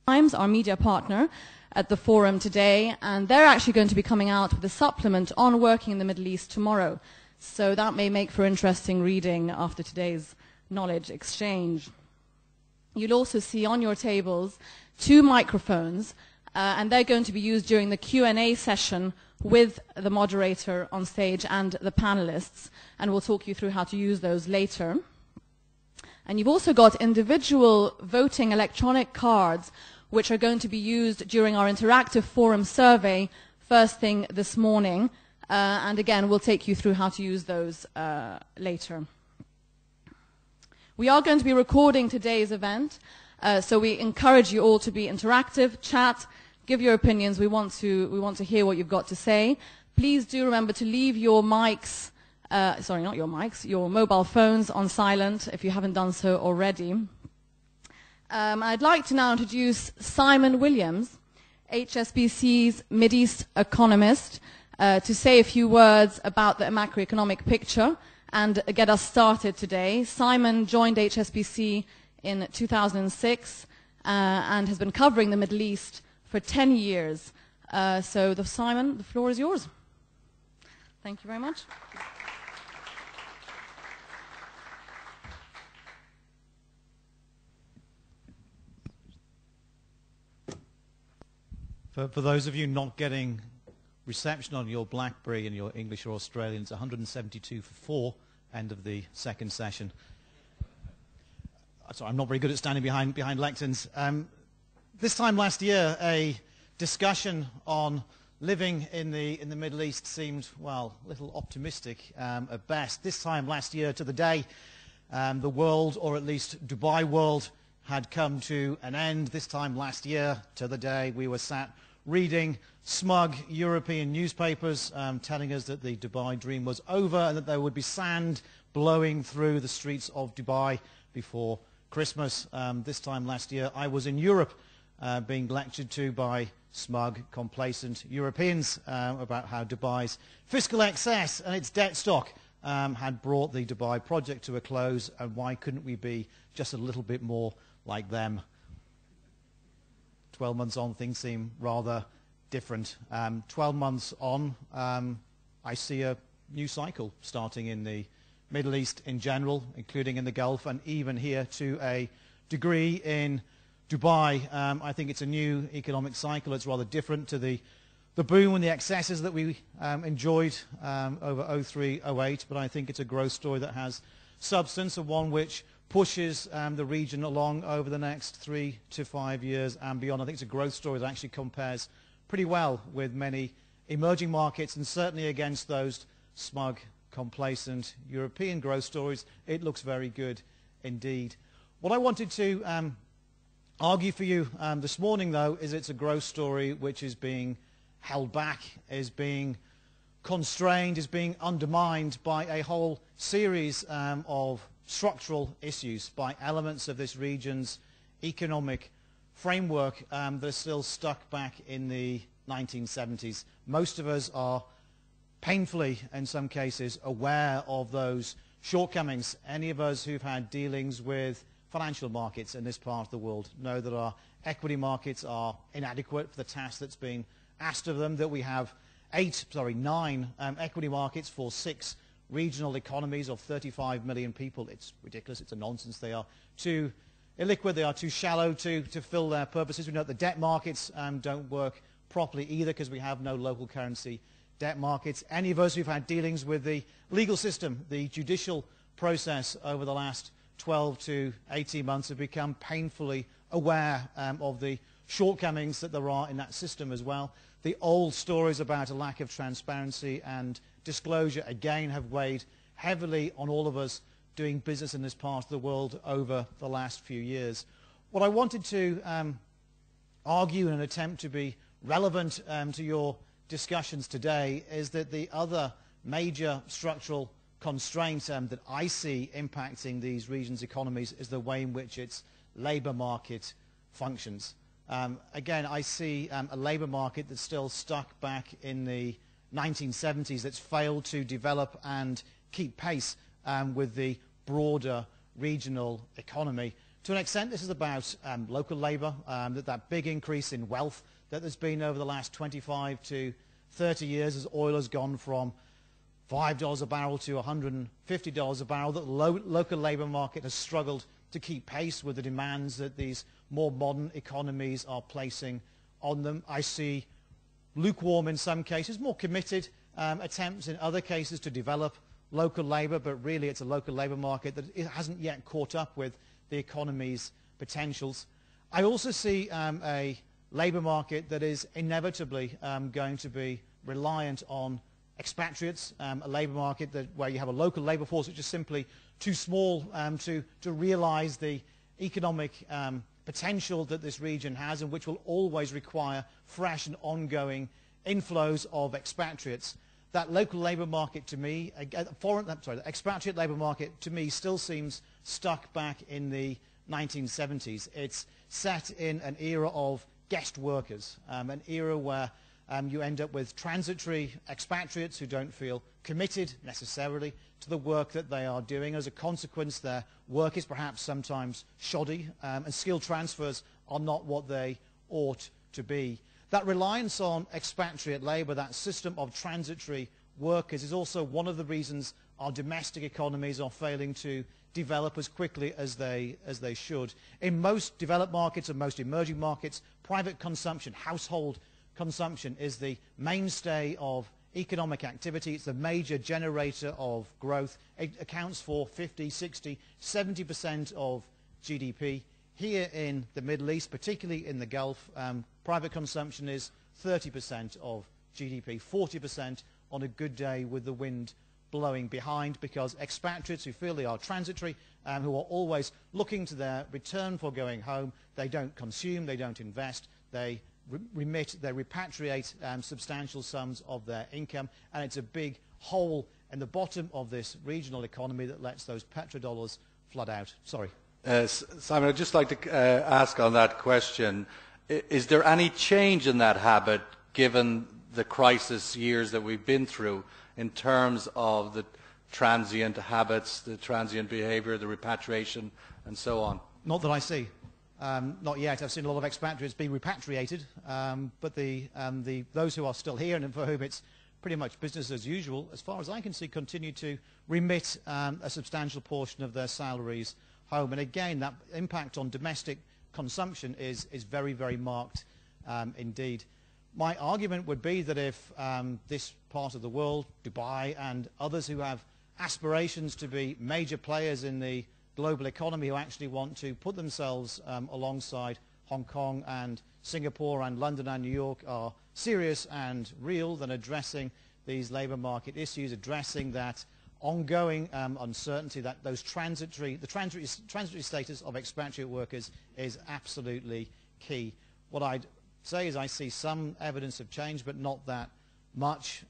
Times, our media partner at the forum today, and they're actually going to be coming out with a supplement on working in the Middle East tomorrow. So that may make for interesting reading after today's knowledge exchange. You'll also see on your tables 2 microphones, and they're going to be used during the Q&A session with the moderator on stage and the panelists, and we'll talk you through how to use those later. And you've also got individual voting electronic cards, which are going to be used during our interactive forum survey first thing this morning. And again, we'll take you through how to use those later. We are going to be recording today's event, so we encourage you all to be interactive, chat, give your opinions. We want to hear what you've got to say. Please do remember to leave your mics, sorry, not your mics, your mobile phones on silent if you haven't done so already. I'd like to now introduce Simon Williams, HSBC's Mideast economist, to say a few words about the macroeconomic picture and get us started today. Simon joined HSBC in 2006 and has been covering the Middle East for 10 years. Simon, the floor is yours. Thank you very much. For those of you not getting reception on your BlackBerry and your English or Australian, it's 172 for 4, end of the second session. Sorry, I'm not very good at standing behind lecterns. This time last year, a discussion on living in the Middle East seemed, well, a little optimistic at best. This time last year to the day, the world, or at least Dubai world, had come to an end. This time last year to the day, we were sat reading smug European newspapers telling us that the Dubai dream was over and that there would be sand blowing through the streets of Dubai before Christmas. This time last year, I was in Europe being lectured to by smug, complacent Europeans about how Dubai's fiscal excess and its debt stock had brought the Dubai project to a close, and why couldn't we be just a little bit more like them. 12 months on, things seem rather different. 12 months on, I see a new cycle starting in the Middle East in general, including in the Gulf, and even here to a degree in Dubai. I think it's a new economic cycle. It's rather different to the boom and the excesses that we enjoyed over 03, 08, but I think it's a growth story that has substance, and one which pushes the region along over the next 3 to 5 years and beyond. I think it's a growth story that actually compares pretty well with many emerging markets, and certainly against those smug, complacent European growth stories, it looks very good indeed. What I wanted to argue for you this morning, though, is it's a growth story which is being held back, is being constrained, is being undermined by a whole series of structural issues, by elements of this region's economic framework that are still stuck back in the 1970s. Most of us are painfully, in some cases, aware of those shortcomings. Any of us who've had dealings with financial markets in this part of the world know that our equity markets are inadequate for the task that's been asked of them, that we have 9 equity markets for 6 regional economies of 35 million people. It's ridiculous. It's a nonsense. They are too illiquid. They are too shallow to fill their purposes. We know that the debt markets don't work properly either because we have no local currency debt markets. Any of us who've had dealings with the legal system, the judicial process over the last 12 to 18 months have become painfully aware of the shortcomings that there are in that system as well. The old stories about a lack of transparency and disclosure, again, have weighed heavily on all of us doing business in this part of the world over the last few years. What I wanted to argue in an attempt to be relevant to your discussions today is that the other major structural constraint that I see impacting these regions' economies is the way in which its labour market functions. Again, I see a labour market that's still stuck back in the 1970s, that's failed to develop and keep pace with the broader regional economy. To an extent, this is about local labour, that big increase in wealth that there's been over the last 25 to 30 years as oil has gone from $5 a barrel to $150 a barrel, that the local labour market has struggled to keep pace with the demands that these more modern economies are placing on them. I see lukewarm in some cases, more committed attempts in other cases to develop local labour, but really it's a local labour market that it hasn't yet caught up with the economy's potentials. I also see a labour market that is inevitably going to be reliant on expatriates, a labour market where you have a local labour force which is simply too small to realise the economic potential that this region has, and which will always require fresh and ongoing inflows of expatriates. That local labour market to me, the expatriate labour market to me still seems stuck back in the 1970s. It's set in an era of guest workers, an era where you end up with transitory expatriates who don't feel committed necessarily to the work that they are doing. As a consequence, their work is perhaps sometimes shoddy, and skill transfers are not what they ought to be. That reliance on expatriate labour, that system of transitory workers, is also one of the reasons our domestic economies are failing to develop as quickly as they should. In most developed markets and most emerging markets, private consumption, household consumption, is the mainstay of economic activity. It's the major generator of growth. It accounts for 50, 60, 70% of GDP. Here in the Middle East, particularly in the Gulf, private consumption is 30% of GDP, 40% on a good day with the wind blowing behind, because expatriates who feel they are transitory, who are always looking to their return for going home, they don't consume, they don't invest, they repatriate substantial sums of their income, and it's a big hole in the bottom of this regional economy that lets those petrodollars flood out. Sorry. Simon, I'd just like to ask on that question, is there any change in that habit given the crisis years that we've been through in terms of the transient habits, the transient behaviour, the repatriation and so on? Not that I see. Not yet. I've seen a lot of expatriates being repatriated, but those who are still here and for whom it's pretty much business as usual, as far as I can see, continue to remit a substantial portion of their salaries home. And again, that impact on domestic consumption is very, very marked indeed. My argument would be that if this part of the world, Dubai and others who have aspirations to be major players in the global economy, who actually want to put themselves alongside Hong Kong and Singapore and London and New York, are serious and real, then addressing these labour market issues, addressing that ongoing uncertainty, that the transitory status of expatriate workers is absolutely key. What I'd say is I see some evidence of change, but not that much.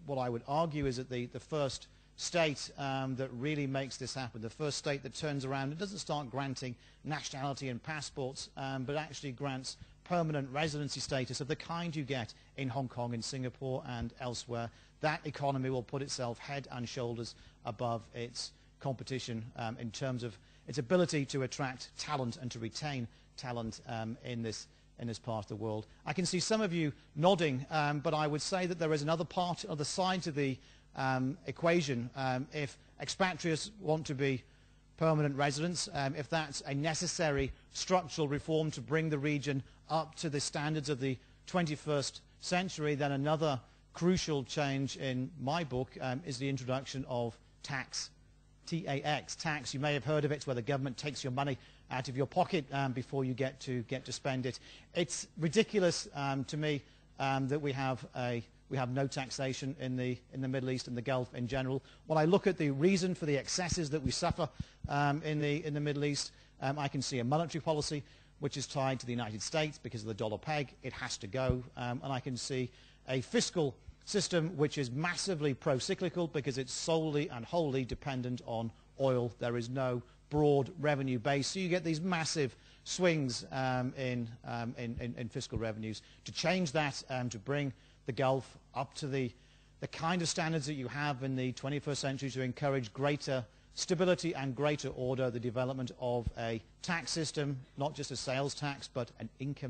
What I would argue is that the first state that really makes this happen, the first state that turns around and doesn't start granting nationality and passports, but actually grants permanent residency status of the kind you get in Hong Kong, in Singapore and elsewhere, that economy will put itself head and shoulders above its competition in terms of its ability to attract talent and to retain talent in this part of the world. I can see some of you nodding, but I would say that there is another part of the side to the equation. If expatriates want to be permanent residents, if that's a necessary structural reform to bring the region up to the standards of the 21st century, then another crucial change in my book is the introduction of tax. T-A-X, tax. You may have heard of it. It's where the government takes your money out of your pocket before you get to spend it. It's ridiculous to me that we have no taxation in the Middle East and the Gulf in general. When I look at the reason for the excesses that we suffer in the Middle East, I can see a monetary policy which is tied to the United States because of the dollar peg. It has to go. And I can see a fiscal system which is massively pro-cyclical because it's solely and wholly dependent on oil. There is no broad revenue base. So you get these massive swings in fiscal revenues. To change that, to bring the Gulf up to the kind of standards that you have in the 21st century, to encourage greater stability and greater order, the development of a tax system, not just a sales tax, but an income